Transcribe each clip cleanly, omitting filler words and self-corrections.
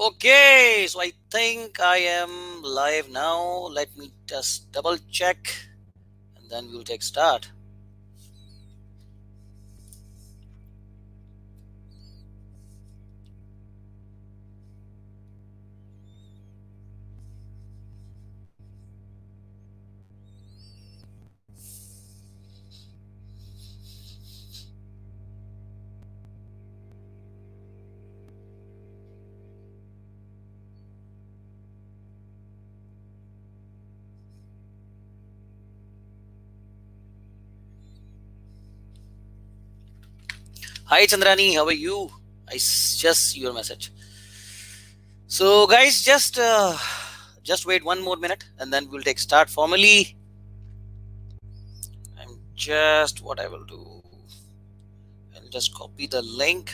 Okay, so I think I am live now. Let me just double check and then we'll take start. Hi Chandrani, how are you? Just see your message. So guys, just wait one more minute and then we'll take start formally. I'm just what I will do. I'll just copy the link.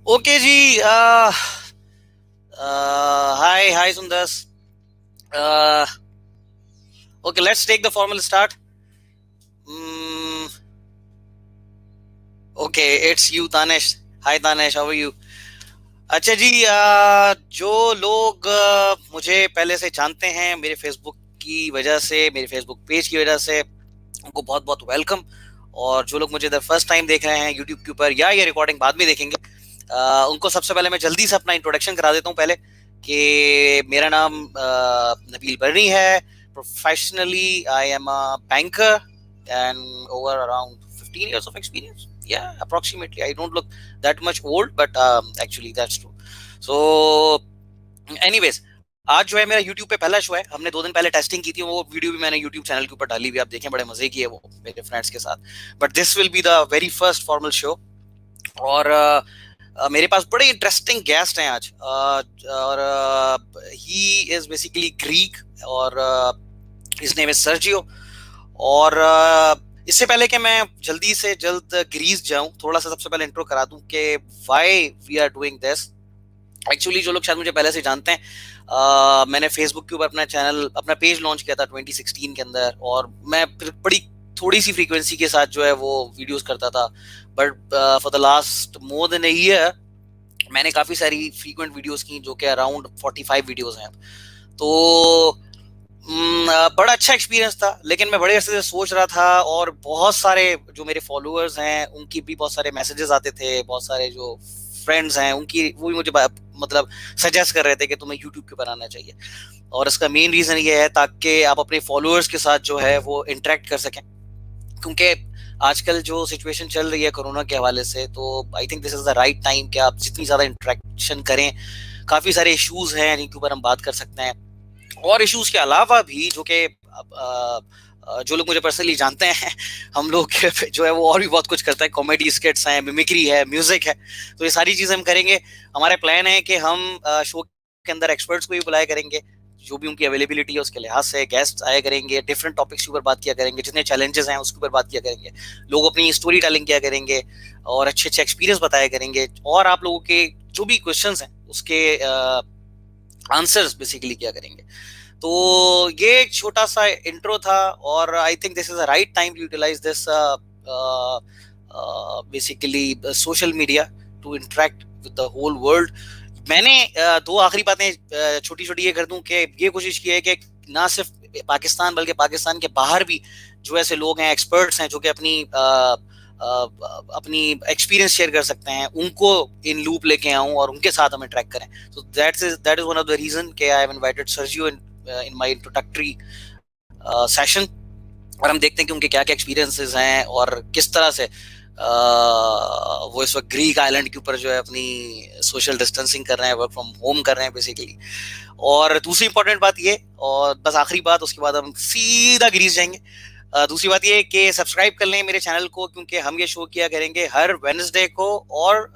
Okay ji, hi Sundas. Uh, okay, let's take the formal start. Mm, okay, it's you Tanesh. Hi Tanesh, how are you? अच्छा जी, जो लोग मुझे पहले से जानते हैं मेरे Facebook की वजह से, मेरे फेसबुक पेज की वजह से, उनको बहुत बहुत वेलकम। और जो लोग मुझे इधर फर्स्ट टाइम देख रहे हैं यूट्यूब के ऊपर या ये रिकॉर्डिंग बाद में देखेंगे, उनको सबसे पहले मैं जल्दी से अपना इंट्रोडक्शन करा देता हूँ पहले कि मेरा नाम नबील बर्नी है। Professionally I am a banker and over around 15 years of experience. Yeah, approximately. I don't look that much old, but actually that's true. So, anyways, आज जो है मेरा YouTube पे पहला शो है। हमने 2 दिन पहले टेस्टिंग की थी, वो वीडियो भी मैंने YouTube चैनल के ऊपर डाली हुई, आप देखें, बड़े मजे की है वो मेरे फ्रेंड्स के साथ। But this will be the very first formal show. और मेरे पास बड़े इंटरेस्टिंग गेस्ट हैं आज। और ही इज बेसिकली ग्रीक और हिज नेम इज सर्जियो। और इससे पहले कि मैं जल्दी से जल्द ग्रीस जाऊं, थोड़ा सा सबसे पहले इंट्रो करा दूं कि why we are doing this. Actually जो लोग शायद मुझे पहले से जानते हैं, मैंने फेसबुक के ऊपर अपना चैनल, अपना पेज लॉन्च किया था 2016 के अंदर, और मैं बड़ी थोड़ी सी फ्रीक्वेंसी के साथ जो है वो वीडियोस करता था। But for the last more than a year मैंने काफी सारी फ्रीक्वेंट वीडियोस की, जो कि अराउंड 45 वीडियोस हैं। तो बड़ा अच्छा एक्सपीरियंस था, लेकिन मैं बड़े अरसे से सोच रहा था, और बहुत सारे जो मेरे फॉलोअर्स हैं उनकी भी बहुत सारे मैसेजेस आते थे, बहुत सारे जो फ्रेंड्स हैं उनकी, वो भी मुझे मतलब सजेस्ट कर रहे थे कि तुम्हें यूट्यूब के ऊपर आना चाहिए। और इसका मेन रीजन ये है ताकि आप अपने फॉलोअर्स के साथ जो है वो इंटरेक्ट कर सकें, क्योंकि आजकल जो सिचुएशन चल रही है कोरोना के हवाले से, तो आई think this is the right time कि आप जितनी ज्यादा इंटरेक्शन करें। काफी सारे इश्यूज हैं जिनके ऊपर हम बात कर सकते हैं, और इश्यूज के अलावा भी जो कि जो लोग मुझे पर्सनली जानते हैं, हम लोग जो है वो और भी बहुत कुछ करता है। कॉमेडी स्किट्स हैं, मिमिक्री है, म्यूजिक है, तो ये सारी चीजें हम करेंगे। हमारा प्लान है कि हम शो के अंदर एक्सपर्ट्स को भी बुलाया करेंगे, जो भी उनकी अवेलेबिलिटी है उसके लिहाज से गेस्ट आया करेंगे, डिफरेंट टॉपिक्स के ऊपर बात किया करेंगे, जितने चैलेंजेस हैं उसके ऊपर बात किया करेंगे, लोग अपनी स्टोरी टेलिंग किया करेंगे और अच्छे अच्छे एक्सपीरियंस बताया करेंगे, और आप लोगों के जो भी क्वेश्चंस हैं उसके आंसर्स बेसिकली क्या करेंगे। तो ये एक छोटा सा इंट्रो था, और I think this is a right time to utilise this basically social media to interact with the whole world. मैंने दो आखिरी बातें छोटी छोटी ये कर दूं कि ये कोशिश की है कि ना सिर्फ पाकिस्तान बल्कि पाकिस्तान के बाहर भी जो ऐसे लोग हैं, एक्सपर्ट्स हैं, जो कि अपनी एक्सपीरियंस शेयर कर सकते हैं, उनको इन लूप लेके आऊं और उनके साथ हम इंटरेक्ट करें। So that is one of the reason कि I have invited Sergio in my introductory session. और हम देखते हैं कि उनके क्या क्या एक्सपीरियंसेस हैं और किस तरह से वो इस वक्त ग्रीक आइलैंड के ऊपर जो है अपनी सोशल डिस्टेंसिंग कर रहे हैं, वर्क फ्रॉम होम कर रहे हैं बेसिकली। और दूसरी इंपॉर्टेंट बात ये, और बस आखिरी बात, उसके बाद हम सीधा ग्रीस जाएंगे। दूसरी बात ये कि सब्सक्राइब कर लें मेरे चैनल को, क्योंकि हम ये शो किया करेंगे हर वेडनेसडे को और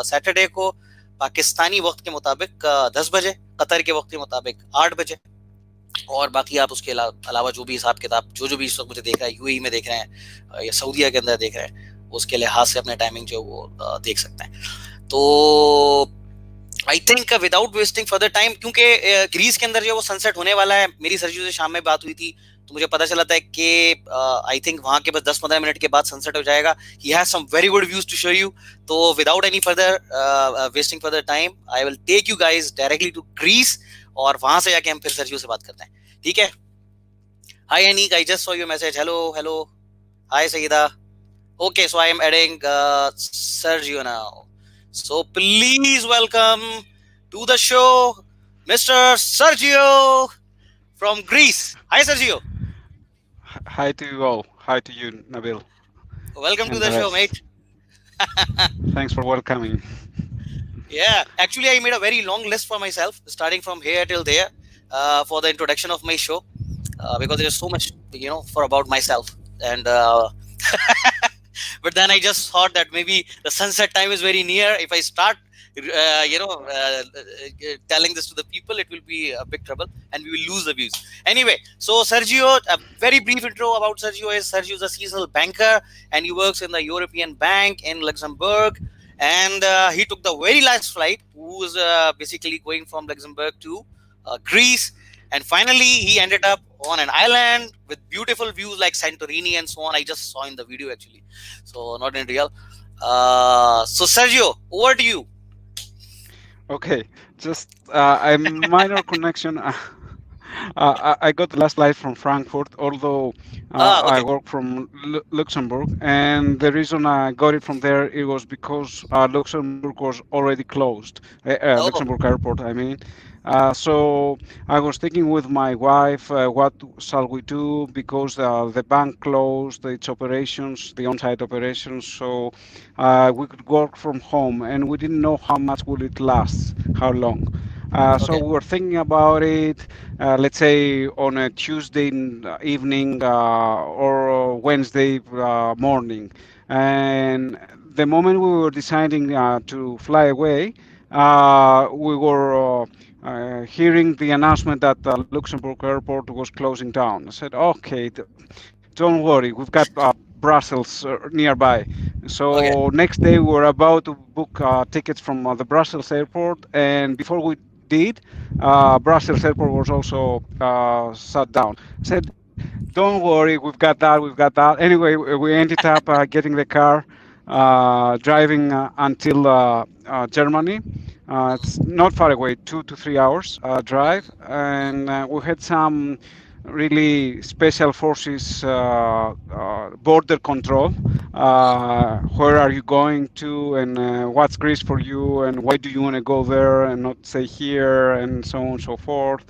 सैटरडे को पाकिस्तानी वक्त के मुताबिक 10 बजे, कतर के वक्त के मुताबिक 8 बजे। और बाकी आप उसके अलावा जो भी हिसाब किताब जो जो भी इस वक्त मुझे देख रहा है, यूएई में देख रहे हैं या सऊदीया के अंदर देख रहे हैं, उसके लिहाज से अपने टाइमिंग जो वो देख सकते हैं। तो I think without wasting further time, क्योंकि ग्रीस के अंदर जो वो सनसेट होने वाला है, मेरी सरजू से शाम में बात हुई थी तो मुझे पता चला था कि आई थिंक वहां के बस 10-15 मिनट के बाद सनसेट हो जाएगा। He has some very good views to show you. तो without any further wasting further time, I will take you guys directly to Greece, और वहां से जाके हम फिर सरजू से बात करते हैं, ठीक है? Hi Anik, I just saw your message. Hello hello. Hi Saida. Okay, so I am adding Sergio now. So please welcome to the show, Mr. Sergio from Greece. Hi, Sergio. Hi to you all. Hi to you, Nabil, Welcome to and the the show, rest. mate. Thanks for welcoming. Yeah, actually, I made a very long list for myself, starting from here till there, for the introduction of my show, because there is so much, for about myself. And but then I just thought that maybe the sunset time is very near. If I start, telling this to the people, it will be a big trouble, and we will lose the views. Anyway, so Sergio, a very brief intro about Sergio is Sergio is a seasonal banker, and he works in the European Bank in Luxembourg. And he took the very last flight, who was basically going from Luxembourg to Greece. And finally, he ended up on an island with beautiful views like Santorini and so on. I just saw in the video actually, so not in real. So Sergio, over to you. Okay, just a minor connection. I got the last flight from Frankfurt, although I Okay, work from Luxembourg, and the reason I got it from there it was because Luxembourg was already closed. oh, Luxembourg Airport, I mean. So I was thinking with my wife, what shall we do? Because the bank closed its operations, the on-site operations, so we could work from home, and we didn't know how much will it last, how long. So okay, we were thinking about it, let's say on a Tuesday evening or Wednesday morning. And the moment we were deciding to fly away, we were hearing the announcement that the Luxembourg airport was closing down. I said, okay, don't worry, we've got Brussels nearby. okay, So next day we were about to book tickets from the Brussels airport, and before we did, Brussels airport was also shut down. I said, don't worry, we've got that. Anyway, we ended up getting the car, driving until Germany. It's not far away, 2 to 3 hours drive, and we had some really special forces border control. Where are you going to, and what's Greece for you, and why do you want to go there and not stay here, and so on and so forth.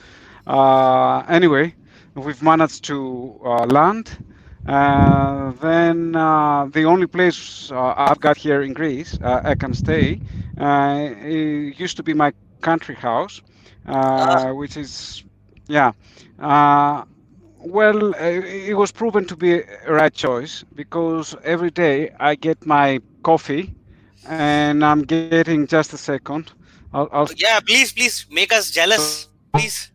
Anyway, we've managed to land. Then the only place I've got here in Greece I can stay it used to be my country house, ah, which is, yeah. Uh, well, it was proven to be a right choice because every day I get my coffee, and I'm getting just a second. I'll yeah. Please, please make us jealous, please.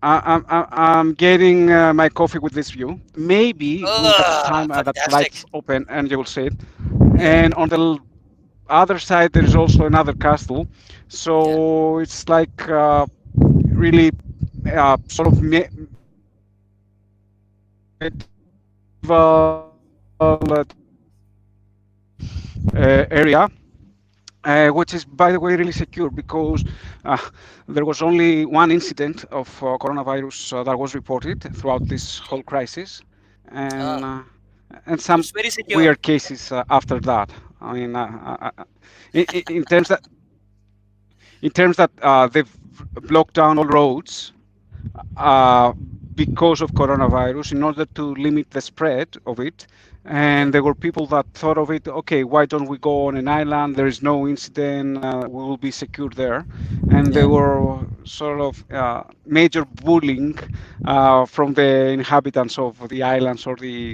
I'm getting my coffee with this view. Maybe we'll get time that Fantastic. flight's open and you will see it. Yeah, And on the other side, there is also another castle. yeah, So it's like really sort of medieval area, which is, by the way, really secure because uh, there was only one incident of coronavirus that was reported throughout this whole crisis, and ah, uh, and so some it's very secure. weird cases after that. I mean, in terms that they've blocked down all roads uh, because of coronavirus in order to limit the spread of it. Okay, And there were people that thought of it, okay, why don't we go on an island? There is no incident, we will be secure there. And yeah, there were sort of major bullying from the inhabitants of the islands or the,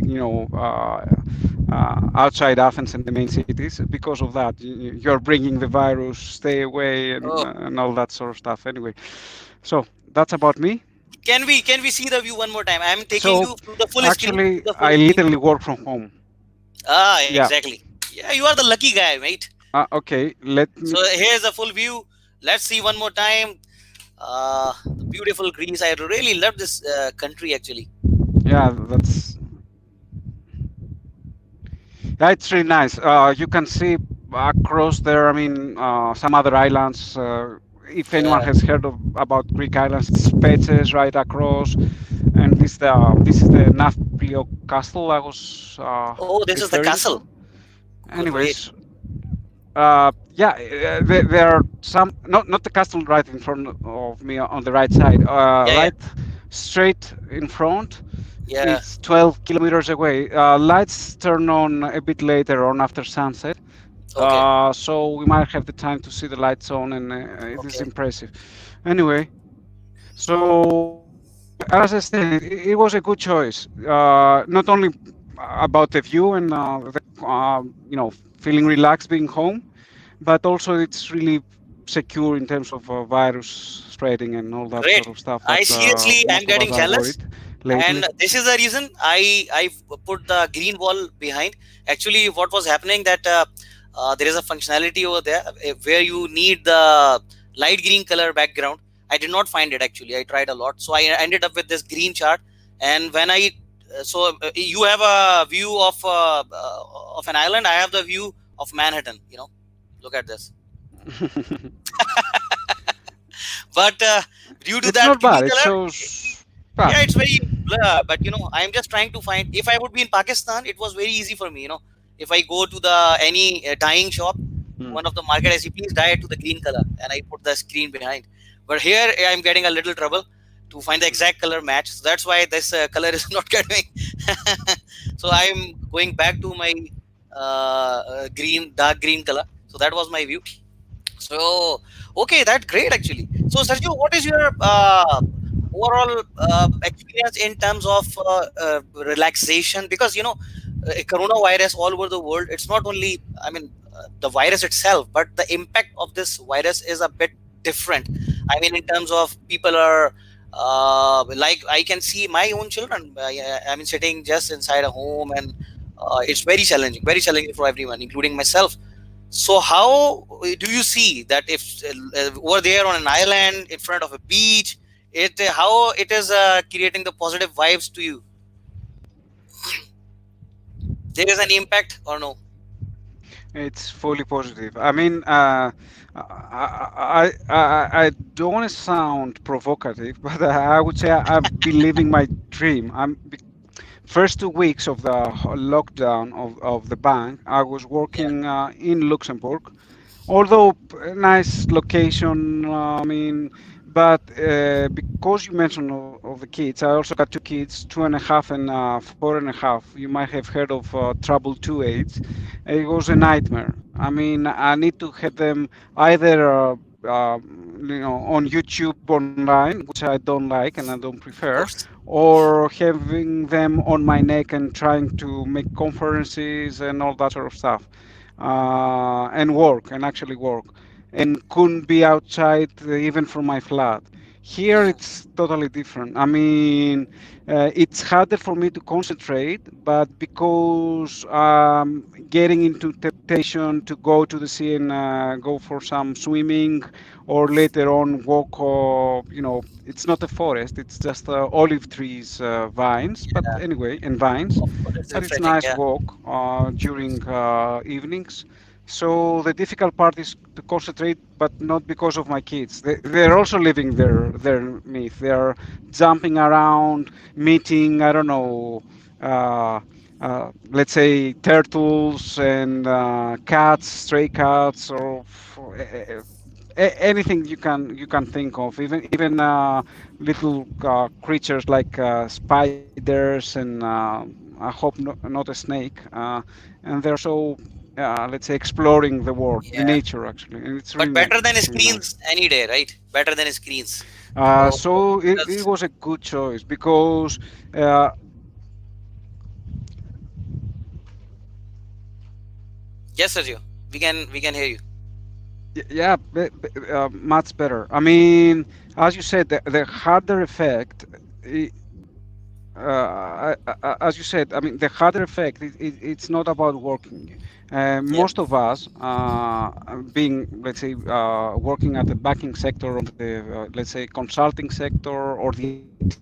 outside Athens and the main cities because of that. You're bringing the virus, stay away, Oh, and all that sort of stuff. Anyway, so that's about me. can we see the view one more time? I'm taking So you to the full screen. To actually, the full I screen. literally work from home. Ah, Yeah. exactly. Yeah, you are the lucky guy, mate. Okay. Let So me. here's a full view. Let's see one more time. The beautiful Greece. I really love this country actually. Yeah, it's really nice. You can see across there. I mean, some other islands. If anyone Yeah. has heard about Greek islands, it's Spetses right across, and this is the Napoleon castle I was Oh, this is the referring castle. to. Great. Anyways, yeah, there are some, not the castle right in front of me on the right side. Yeah, yeah, Right straight in front. yeah. It's 12 kilometers away. Lights turn on a bit later on after sunset. Okay, So we might have the time to see the lights on, and it is okay. impressive. Anyway, so as I said, it was a good choice. Not only about the view and feeling relaxed being home, but also it's really secure in terms of virus spreading and all that sort Great. of stuff that I seriously am most of us getting are jealous, worried lately. and this is the reason I put the green wall behind. Actually, what was happening that there is a functionality over there where you need the light green color background. I did not find it actually. I tried a lot, so I ended up with this green chart. And when I you have a view of an island. I have the view of Manhattan. Look at this. But due to It's that not green bad. It color, shows. Ah, yeah, it's very blur. But I'm just trying to find. If I would be in Pakistan, it was very easy for me. If I go to the any dyeing shop, hmm. one of the market, I say please dye it to the green color, and I put the screen behind. But here I'm getting a little trouble to find the exact color match. So that's why this color is not getting. So I'm going back to my green, dark green color. So that was my view. So, okay, that's great actually. So, Sergio, what is your overall experience in terms of relaxation? Because coronavirus all over the world. It's not only, I mean, the virus itself, but the impact of this virus is a bit different. I mean, in terms of people are like I can see my own children. I mean, sitting just inside a home, and it's very challenging for everyone, including myself. So how do you see that if over there on an island in front of a beach, how it is creating the positive vibes to you? There is an impact or no? It's fully positive. I mean, I don't want to sound provocative, but I would say I've been living my dream. First 2 weeks of the lockdown of the bank, I was Yeah, working in Luxembourg. Although nice location, I mean, but because you mentioned of the kids, I also got two kids, 2.5 and 4.5. You might have heard of Trouble 2 age. It was a nightmare. I mean, I need to have them either on YouTube online, which I don't like and I don't of prefer, course. or having them on my neck and trying to make conferences and all that sort of stuff, and work and actually work, and couldn't be outside even from my flat. Here Mhm. it's totally different. I mean, it's harder for me to concentrate, but because getting into temptation to go to the sea and go for some swimming, or later on walk, or it's not a forest, it's just olive trees, vines, but Yeah, anyway, and vines, of course, it's but it's refreshing. nice Yeah, walk during evenings. So the difficult part is to concentrate, but not because of my kids. They're also living their myth. They're jumping around, meeting, I don't know, uh, let's say turtles and cats, stray cats, or anything you can think of. Even little creatures like spiders and I hope not a snake. And they're so let's say exploring the world, the yeah. nature actually, and it's But really better than really nice. screens any day, right? Better than screens. So So it because was a good choice because uh, Yes, Sergio. We can hear you. Yeah, much better. I mean, as you said, the harder effect, as you said, I mean, the harder effect, it's not about working. Yeah. Most of us, being, let's say, working at the banking sector, on the, let's say, consulting sector or the IT,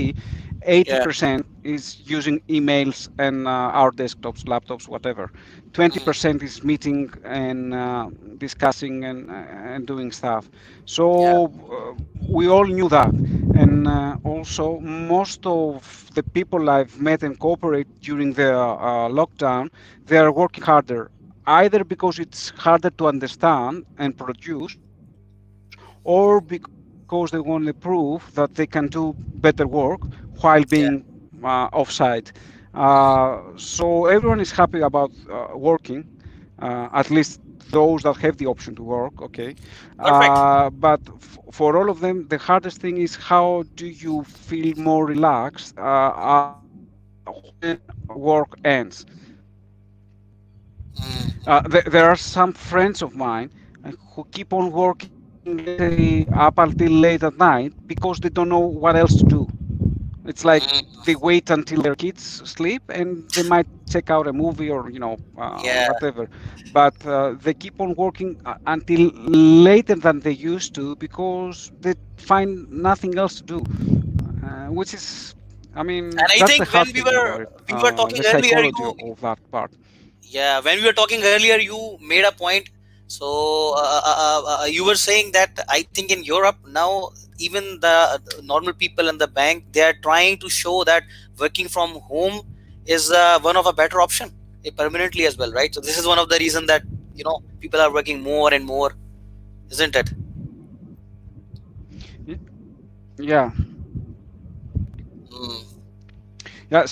80% Yeah. is using emails and our desktops, laptops, whatever. Hmm. 20% is meeting and discussing and doing stuff. Yeah. So we all knew that. And also, most of the people I've met and cooperate during the lockdown, they are working harder, either because it's harder to understand and produce, or because they want to prove that they can do better work while being Yeah. offsite. Hmm. So everyone is happy about working, at least those that have the option to work, okay. Perfect. But for all of them, the hardest thing is how do you feel more relaxed when work ends. Mm. There are some friends of mine who keep on working, let's say, up until late at night because they don't know what else to do. It's like they Mm. wait until their kids sleep and they might check out a movie or Yeah. whatever. But they keep on working until later than they used to because they find nothing else to do. Which is, I And mean, I that's the think when hard thing about it. we were talking The earlier, psychology you of that part. yeah, when we were talking earlier, you made a point. So you were saying that I think in Europe now, even the normal people in the bank, they are trying to show that working from home is one of a better option permanently as well, right? So this is one of the reason that people are working more and more, isn't it? Y- Yeah, Mm. yeah,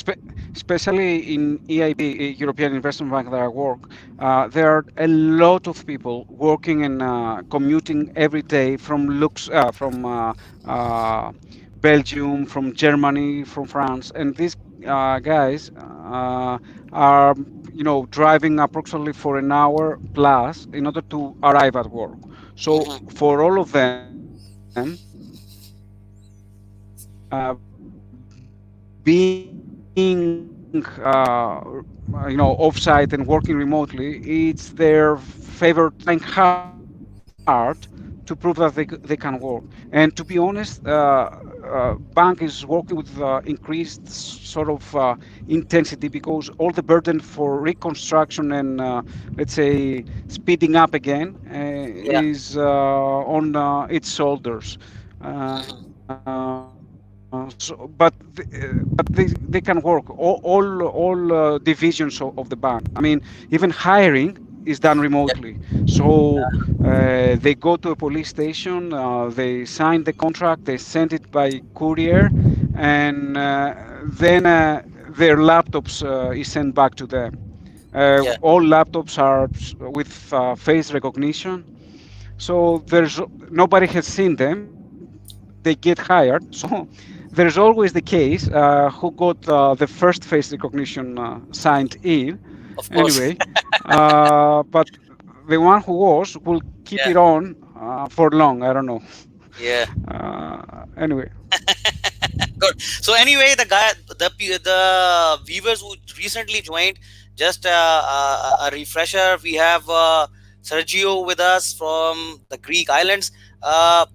especially in EIB, European Investment Bank, that I work, there are a lot of people working and commuting every day from uh, Belgium, from Germany, from France, and these guys are, driving approximately for an hour plus in order to arrive at work. So Hmm. for all of them, being offsite and working remotely, it's their favorite, trying hard to prove that they can work. And to be honest, bank is working with increased sort of intensity because all the burden for reconstruction and let's say speeding up again Yeah. is on its shoulders. Hmm. But they can work all divisions of the bank. I mean, even hiring is done Yeah. remotely. So they go to a police station, they sign the contract, they send it by courier, and then their laptops is sent back to them. Yeah. All laptops are with face recognition, so there's nobody has seen them. They get hired. So there's always the case who got the first face recognition signed in. Of course. Anyway, but the one who was will keep Yeah. it on for long. I don't know. Yeah. Anyway, Good. So anyway, the viewers who recently joined, just a refresher. We have Sergio with us from the Greek islands. Uh,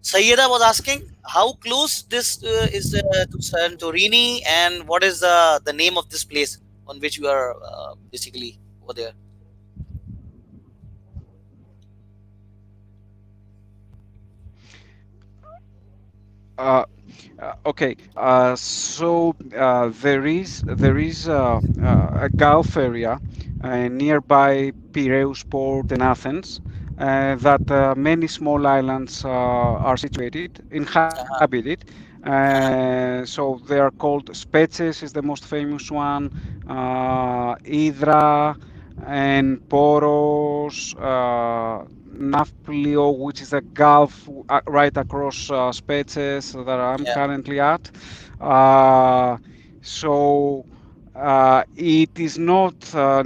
Sayyeda was asking how close this is to Santorini, and what is the name of this place on which you are basically over there. uh, okay. So there is a Gulf area nearby Piraeus port and Athens that many small islands are situated, Uh-huh. inhabited. Uh-huh. So they are called Spetses is the most famous one, Hydra and Poros, Nafplio, which is a gulf right across Spetses that I'm Yeah. currently at. Uh, so It is not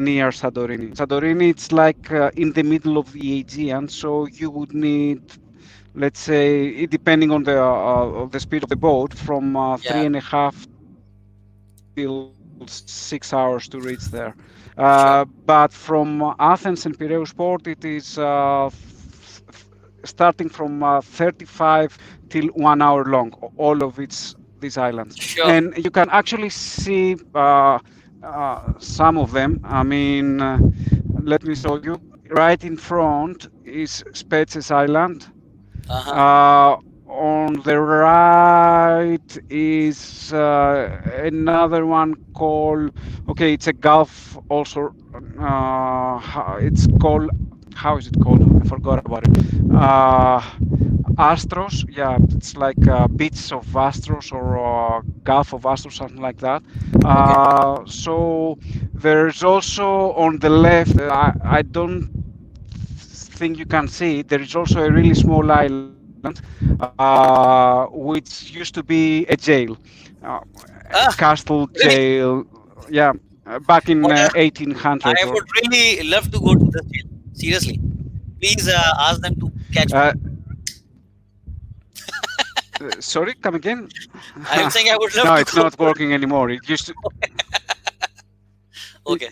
near Santorini. Santorini, it's like in the middle of the Aegean, so you would need, let's say, depending on the speed of the boat, from Yeah, 3.5 till 6 hours to reach there. sure. But from Athens and Piraeus port, it is starting from 35 till 1 hour long, all of these islands. Sure. And you can actually see some of them. I mean, let me show you. Right in front is Spetses Island. Uh-huh. On the right is another one called, okay, it's a Gulf also. It's called, how is it called? I forgot about it. Astros, yeah, it's like beach of Astros or Gulf of Astros, something like that. Okay. So there's also on the left, I don't think you can see, there is also a really small island which used to be a jail, uh, a Ah, castle really? jail, yeah, back in What 1800 I or would really love to go to this jail. Seriously. Please ask them to catch me. uh, sorry, come again. I'm saying I would love No, to it's go not working anymore. It used to, Okay.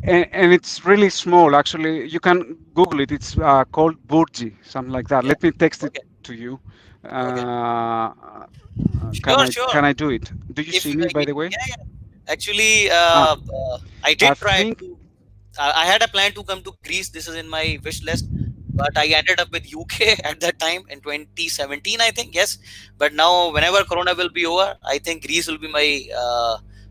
and it's really small. Actually, you can Google it. It's called Burji, something like that. Yeah. Let me text it Okay. to you. Okay. Uh, can Sure, I sure. can I do it? Do you If see you, me, by the way? yeah, yeah. Actually, Uh, I I did try think to. I had a plan to come to Greece. This is in my wish list, but I ended up with UK at that time in 2017, I think. Yes, but now whenever Corona will be over, I think Greece will be my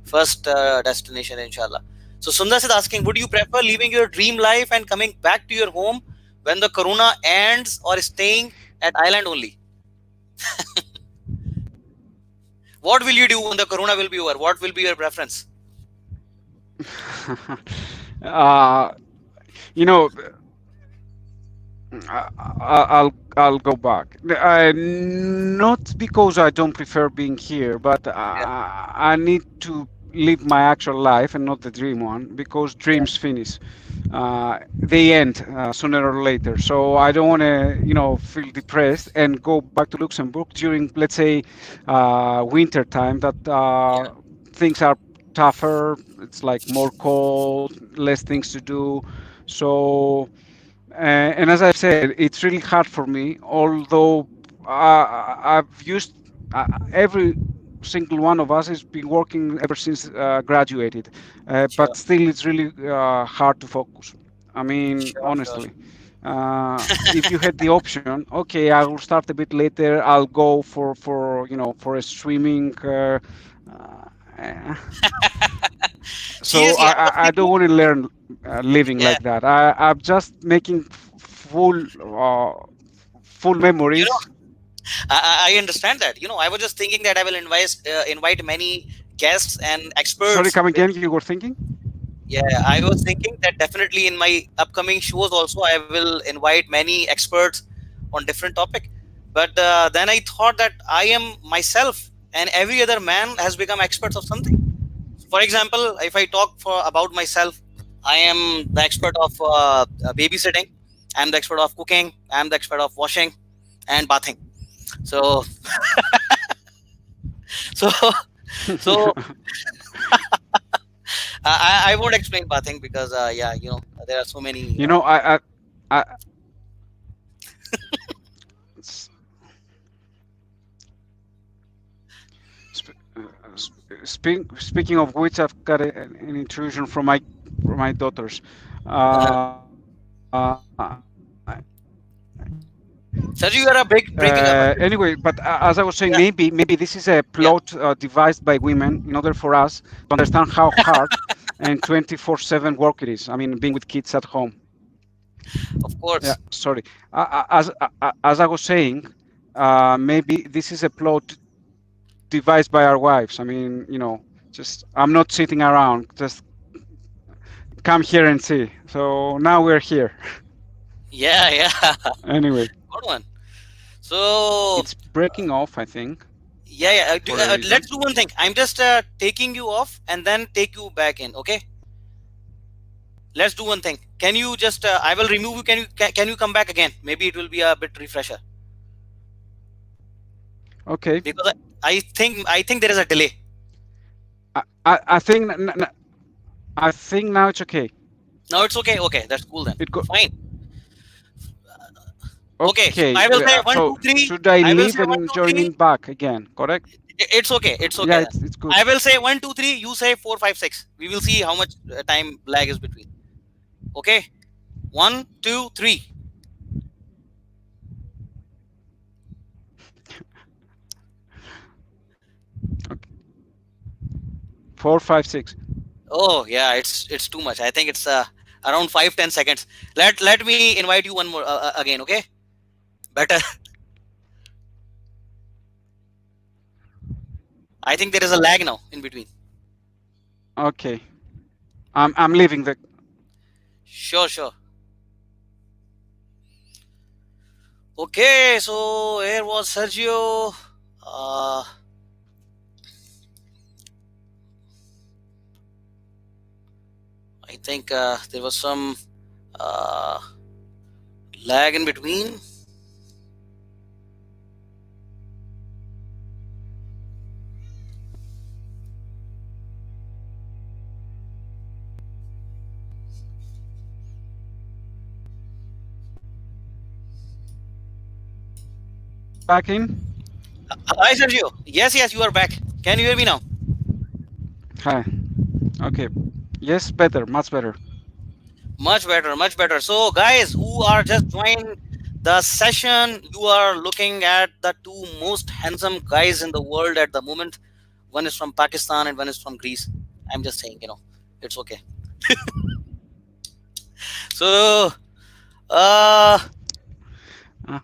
first destination, inshallah. So Sundar is asking, would you prefer living your dream life and coming back to your home when the Corona ends, or staying at island only? What will you do when the Corona will be over? What will be your preference? uh, you know, I'll go back. Not because I don't prefer being here, but Yeah, I need to live my actual life and not the dream one, because yeah, dreams finish. They end sooner or later. So I don't want to, feel depressed and go back to Luxembourg during, let's say, winter time. That yeah. things are tougher. It's like more cold, less things to do. So. And as I've said, it's really hard for me, although I've used every single one of us has been working ever since graduated, but Sure, still it's really hard to focus. I mean, sure, sure. honestly, if you had the option, okay, I will start a bit later. I'll go for a swimming. Uh, so Seriously, I was I don't thinking. want to learn living Yeah, like that. I'm just making full you know, memories. I understand that. I was just thinking that I will invite many guests and Sorry, experts. come again. You were thinking? Yeah, I was thinking that definitely in my upcoming shows also I will invite many experts on different topic. But then I thought that I am myself, and every other man has become experts of something. For example, if I talk for about myself, I am the expert of babysitting. I'm the expert of cooking. I'm the expert of washing and bathing. So, so, so I won't explain bathing because yeah, there are so many. you know, I s- speaking of which, I've got an intrusion from my daughters. Sergio, you are a big breaking up. Anyway, but as I was saying, Yeah, maybe this is a yeah, plot devised by women in order for us to understand how hard and 24/7 work it is. I mean, being with kids at home. of Yeah, course. sorry. As I was saying, maybe this is a plot devised by our wives. I mean, just I'm not sitting around. Just come here and see. So now we're here. Yeah, yeah. Anyway, Good one. So it's breaking off, I think. Yeah, yeah. for a Let's reason. do one thing. I'm just taking you off and then take you back in. Okay. Let's do one thing. Can you just? I will remove you. Can you come back again? Maybe it will be a bit refresher Okay. because I think there is a delay. I think I think now it's okay. No, it's okay. Okay, that's cool then. It go Fine. Okay. So okay. I will say one, So two, three. should I I will say leave one, and two, join three. in back again? Correct? It's okay. It's Yeah, okay then. it's good. I will say one, two, three. You say four, five, six. We will see how much time lag is between. Okay. One, two, three. Okay. 4, 5, 6. Oh yeah, it's too much. I think it's around 5-10 seconds. Let me invite you one more again. Okay. Better. I think there is a lag now in between. Okay. I'm leaving the. Sure, sure. Okay, so here was Sergio. Uh, I think there was some uh, lag in between. Back in. Hi, Sergio. Yes, yes, you are back. Can you hear me now? Hi. Okay. Yes, better, much better. Much better, much better. So, guys who are just joining the session, you are looking at the two most handsome guys in the world at the moment. One is from Pakistan and one is from Greece. I'm just saying, it's okay. So, uh, Uh,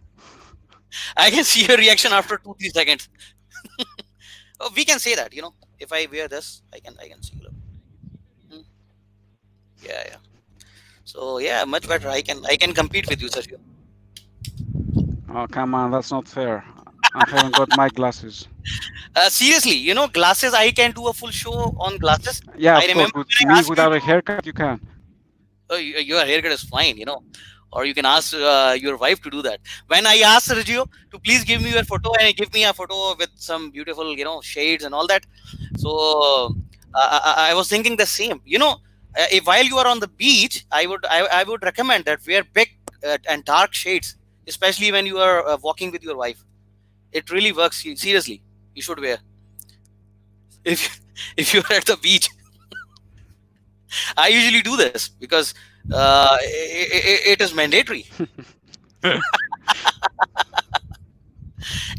I can see your reaction after 2-3 seconds. Oh, we can say that, if I wear this, I can see. Look. Hmm. Yeah, yeah. So yeah, much better. I can compete with you, Sergio. oh, come on, that's not fair. I haven't got my glasses. Seriously, glasses. I can do a full show on glasses. Yeah, I of course, remember but when I me asked you without a to. haircut, you can. Oh, your haircut is fine, or you can ask your wife to do that. When I asked Sergio to please give me your photo, and he give me a photo with some beautiful, shades and all that. So I was thinking the same. If while you are on the beach, I would recommend that wear big and dark shades, especially when you are walking with your wife. It really works. Seriously, you should wear if if you are at the beach. I usually do this because it is mandatory.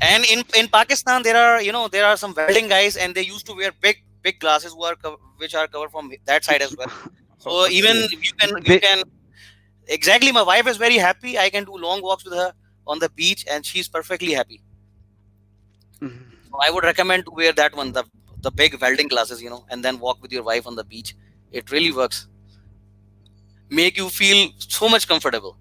And in Pakistan, there are some welding guys, and they used to wear big glasses which are covered from that side as well. So even Okay. you can exactly. My wife is very happy. I can do long walks with her on the beach, and she's perfectly happy. So I would recommend to wear that one, the big welding glasses, and then walk with your wife on the beach. It really works. Make you feel so much comfortable.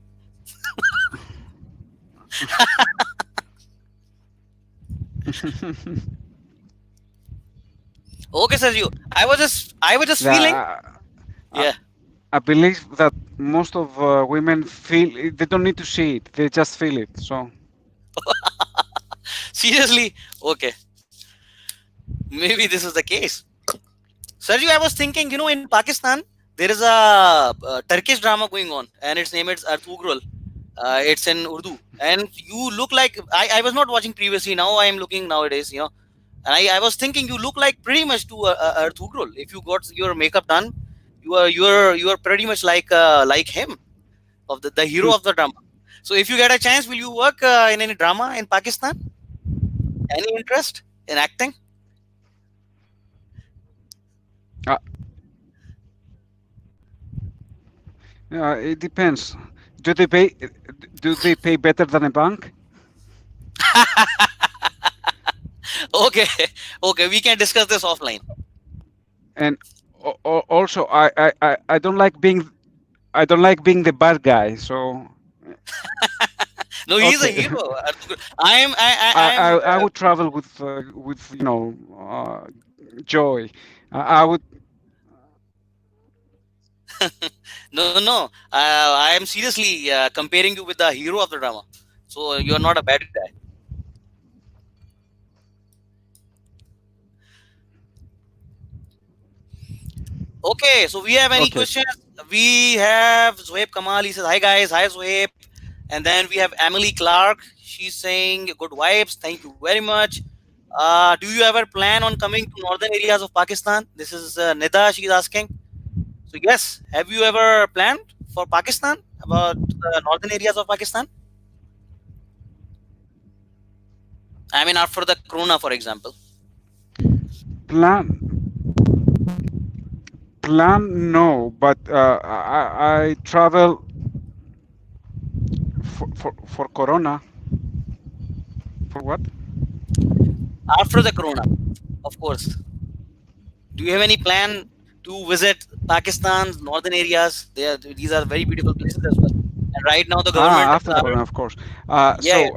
Okay, Sergio. I was just feeling. Yeah, I, Yeah. I believe that most of women feel they don't need to see it; they just feel it. So Seriously. Okay. Maybe this is the case. Sergio, I was thinking, in Pakistan, there is a Turkish drama going on, and its name is Artugrul. It's in Urdu, and you look like I was not watching previously. Now I am looking nowadays, and I was thinking you look like pretty much to Artugrul. If you got your makeup done, you are pretty much like him, of the hero of the drama. So if you get a chance, will you work in any drama in Pakistan? Any interest in acting? uh, yeah, it depends. Do they pay? Do they pay better than a bank? Okay, okay, we can discuss this offline. And also, I don't like being the bad guy. So No, he's a Okay. hero. I am. I am. I would travel with joy. I would. No, no. I am seriously comparing you with the hero of the drama. So you are not a bad guy. Okay. So we have any Okay. questions? We have Zoeb Kamal. He says, "Hi guys. Hi Zoeb." And then we have Emily Clark. She's saying, "Good vibes. Thank you very much." Do you ever plan on coming to northern areas of Pakistan? This is Nida. She's asking. So yes, have you ever planned for Pakistan, about the northern areas of Pakistan? I mean, after the Corona, for example. Plan plan no, but I travel for Corona. For what? After the Corona, of course. Do you have any plan to visit Pakistan's northern areas? These are very beautiful places as well. And right now, the government After the are. Corona, of course. Yeah, yeah.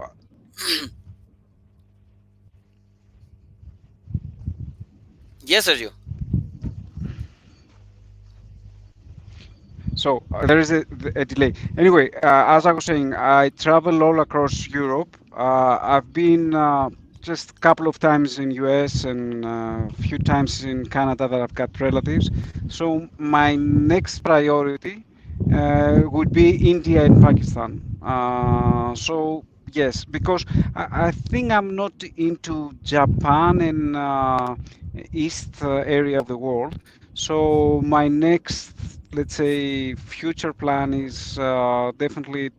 Yes, Sergio. There is a delay. Anyway, as I was saying, I travel all across Europe. I've been just a couple of times in US and a few times in Canada that I've got relatives. So my next priority would be India and Pakistan. So yes, because I think I'm not into Japan and east area of the world. So my next, let's say, future plan is definitely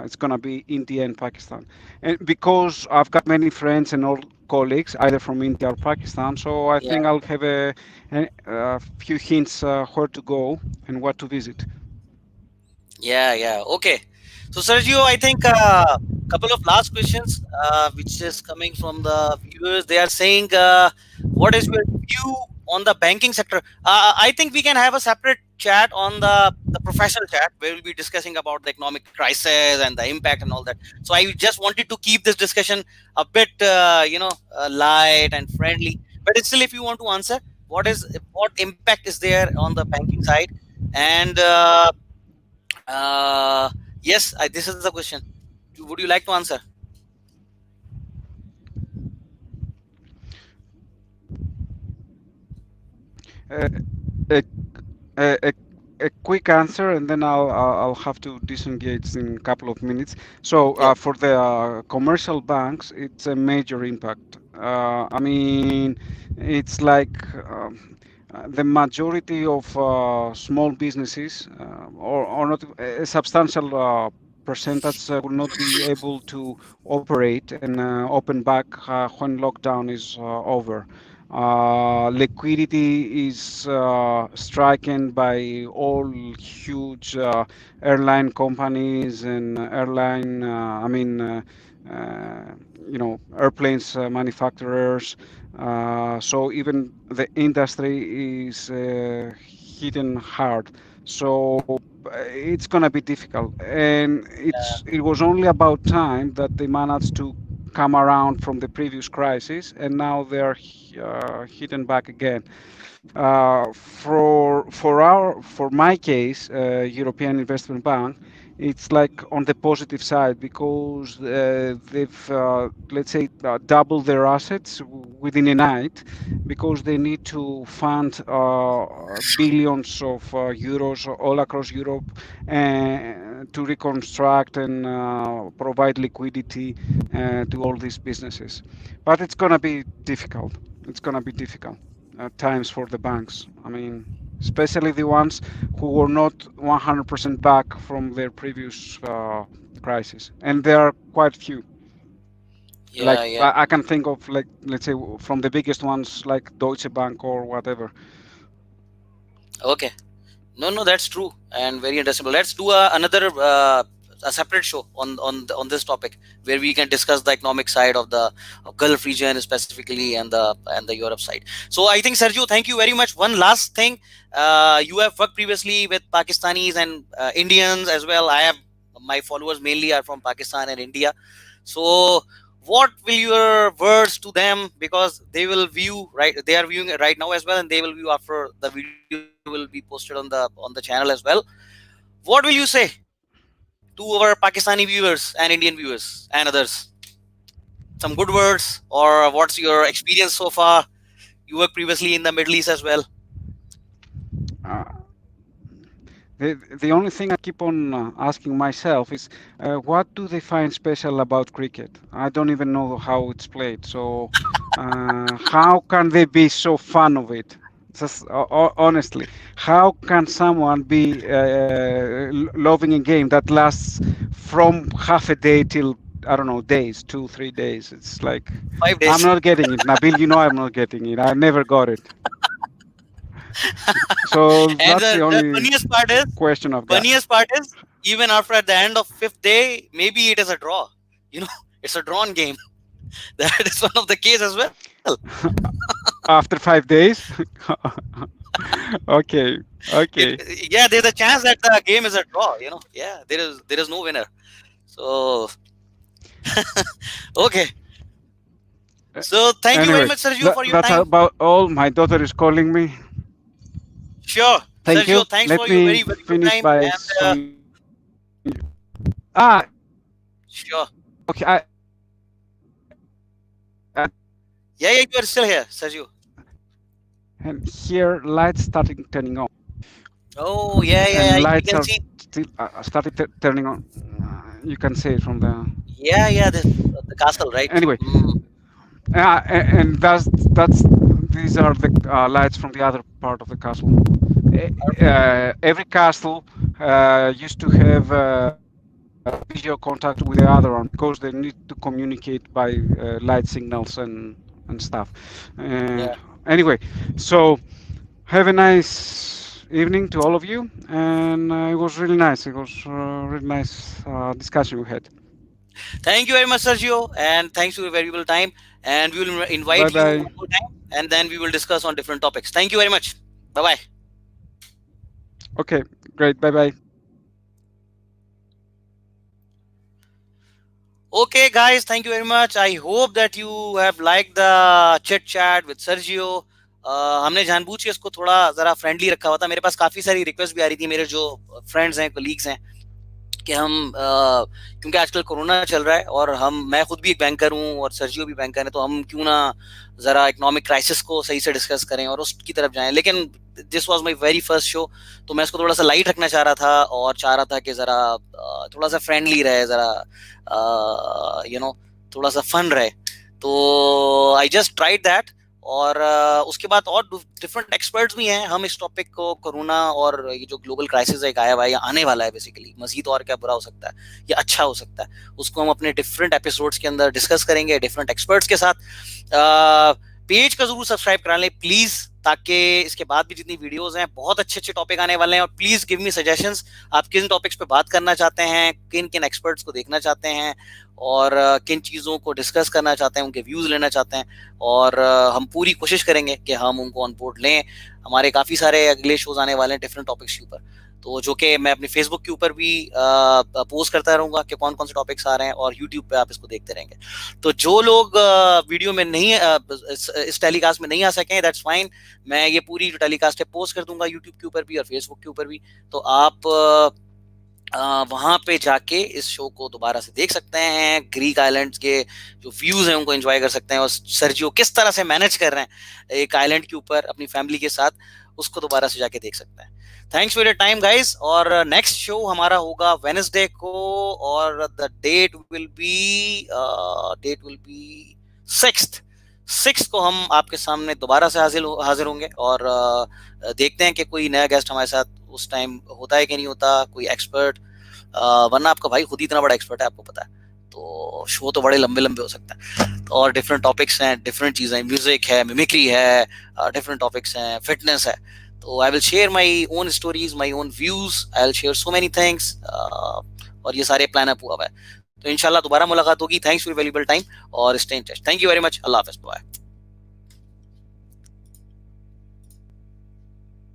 it's gonna be India and Pakistan, and because I've got many friends and old colleagues either from India or Pakistan, so I Yeah. think I'll have a few hints where to go and what to visit. Yeah, yeah. Okay. So, Sergio, I think couple of last questions, which is coming from the viewers. They are saying, "What is your view on the banking sector?" I think we can have a separate chat on the professional chat where we'll be discussing about the economic crisis and the impact and all that. So, I just wanted to keep this discussion a bit, light and friendly. But still, if you want to answer, what impact is there on the banking side? And uh, yes, this is the question. Would you like to answer? Uh, a, a, a quick answer, and then I'll have to disengage in a couple of minutes. So Yeah, for the commercial banks, it's a major impact. I mean, it's like the majority of small businesses, or not a substantial percentage, will not be able to operate and open back when lockdown is over. Liquidity is stricken by all huge airline companies and uh, airplanes manufacturers. So even the industry is hitting hard. So it's gonna be difficult, and it was only about time that they managed to come around from the previous crisis, and now they're hitting back again. For my case, European Investment Bank, it's like on the positive side because they've let's say doubled their assets within a night because they need to fund billions of euros all across Europe to reconstruct and provide liquidity to all these businesses. But it's going to be difficult. It's going to be difficult at times for the banks. I mean, especially the ones who were not 100% back from their previous crisis, and there are quite few. Like yeah, yeah. I can think of, like, let's say from the biggest ones like Deutsche Bank or whatever. Okay. No, no, that's true and very understandable. Let's do another a separate show on this topic where we can discuss the economic side of the Gulf region specifically and the Europe side. So I think Sergio, thank you very much. One last thing, you have worked previously with Pakistanis and Indians as well. I have My followers mainly are from Pakistan and India. So what will your words to them, because they will view, right, they are viewing it right now as well, and they will view after the video will be posted on the channel as well. What will you say to our Pakistani viewers and Indian viewers and others? Some good words, or what's your experience so far? You worked previously in the Middle East as well. Uh, the only thing I keep on asking myself is, what do they find special about cricket? I don't even know how it's played. So, how can they be so fond of it? Just honestly, how can someone be loving a game that lasts from half a day till, I don't know, days, 2, 3 days? It's like, 5 days. I'm not getting it. Nabil, you know I'm not getting it. I never got it. So And that's the the only question I've got. funniest part is, even after at the end of fifth day, maybe it is a draw. You know, it's a drawn game. That is one of the case as well. After 5 days? Okay, okay. Yeah, there's a chance that the game is a draw. You know, yeah, there is no winner. So okay. So thank you very Anyway, much, Sergio, for your that's time. about all. My daughter is calling me. Sure, Thank Sergio. you. Thanks for Let your me very valuable finish time. by And some. Ah, sure, okay. yeah, yeah, you are still here, Sergio. And here lights starting turning on, Oh, yeah, yeah, and yeah, we lights can are see. still started turning on. You can see it from the. Yeah, yeah, the castle, right? Anyway, Mm. and that's these are the lights from the other part of the castle. Every castle used to have visual contact with the other one because they need to communicate by light signals and stuff. Uh, Yeah. anyway, so have a nice evening to all of you, and it was really nice. It was really nice discussion we had. Thank you very much, Sergio, and thanks for your valuable time. And we will Bye invite you bye. one more time, and then we will discuss on different topics. Thank you very much. Bye bye. Okay, great. Bye bye. Okay, guys, thank you very much. I hope that you have liked the chit chat with Sergio. हमने जानबूझ के इसको थोड़ा जरा friendly रखा हुआ था. मेरे पास काफी सारी रिक्वेस्ट भी आ रही थी, मेरे जो फ्रेंड्स हैं, कलीग्स हैं, कि हम क्योंकि आजकल कोरोना चल रहा है और मैं खुद भी एक बैंकर हूँ और सर्जियो भी बैंकर है, तो हम क्यों ना जरा इकोनॉमिक क्राइसिस को सही से डिस्कस करें और उसकी तरफ जाएं. लेकिन this was my very first show, तो मैं इसको थोड़ा सा लाइट रखना चाह रहा था और चाह रहा था कि जरा थोड़ा सा फ्रेंडली रहे, जरा थोड़ा सा फन रहे. तो आई जस्ट ट्राइड दैट. और उसके बाद और डिफरेंट एक्सपर्ट्स भी हैं. हम इस टॉपिक को, कोरोना और ये जो ग्लोबल क्राइसिस है, आया हुआ है या आने वाला है, बेसिकली मजीद और क्या बुरा हो सकता है या अच्छा हो सकता है, उसको हम अपने डिफरेंट एपिसोड्स के अंदर डिस्कस करेंगे डिफरेंट एक्सपर्ट्स के साथ. पेज का जरूर सब्सक्राइब करा लें प्लीज, ताकि इसके बाद भी जितनी वीडियोस हैं, बहुत अच्छे अच्छे टॉपिक आने वाले हैं. और प्लीज गिव मी सजेशंस, आप किन टॉपिक्स पे बात करना चाहते हैं, किन किन एक्सपर्ट्स को देखना चाहते हैं, और किन चीज़ों को डिस्कस करना चाहते हैं, उनके व्यूज़ लेना चाहते हैं. और हम पूरी कोशिश करेंगे कि हम उनको ऑन बोर्ड लें. हमारे काफ़ी सारे अगले शोज आने वाले हैं डिफरेंट टॉपिक्स के ऊपर, तो जो कि मैं अपने फेसबुक के ऊपर भी पोस्ट करता रहूंगा कि कौन कौन से टॉपिक्स आ रहे हैं, और यूट्यूब पे आप इसको देखते रहेंगे. तो जो लोग वीडियो में नहीं, इस टेलीकास्ट में नहीं आ सकें, दैट्स फाइन. मैं ये पूरी जो टेलीकास्ट है पोस्ट कर दूंगा यूट्यूब के ऊपर भी और फेसबुक के ऊपर भी, तो आप वहां पे जाके इस शो को दोबारा से देख सकते हैं. ग्रीक आइलैंड्स के जो व्यूज हैं उनको एंजॉय कर सकते हैं, और सर्जियो किस तरह से मैनेज कर रहे हैं एक आइलैंड के ऊपर अपनी फैमिली के साथ, उसको दोबारा से जाके देख सकते हैं. Thanks for your time guys. और नेक्स्ट शो हमारा होगा वेडनेसडे को, और the date will be 6th को हम आपके सामने दोबारा से हाजिर होंगे. और देखते हैं कि कोई नया गेस्ट हमारे साथ उस टाइम होता है कि नहीं होता, कोई एक्सपर्ट. वरना आपका भाई खुद ही इतना बड़ा एक्सपर्ट है, आपको पता है, तो शो तो बड़े लंबे लंबे हो सकता है. और डिफरेंट टॉपिक्स हैं, डिफरेंट चीज़ें, म्यूजिक है, मिमिक्री है, डिफरेंट टॉपिक्स हैं, फिटनेस है. तो I will share my own stories, my own views, I will share so many things. और ये सारे प्लान अप हुआ हुआ है. तो इंशाल्लाह दोबारा मुलाकात होगी. थैंक्स फॉर वैल्यूएबल टाइम और stay in touch. Thank you very much. अल्लाह हाफिज़. बाय.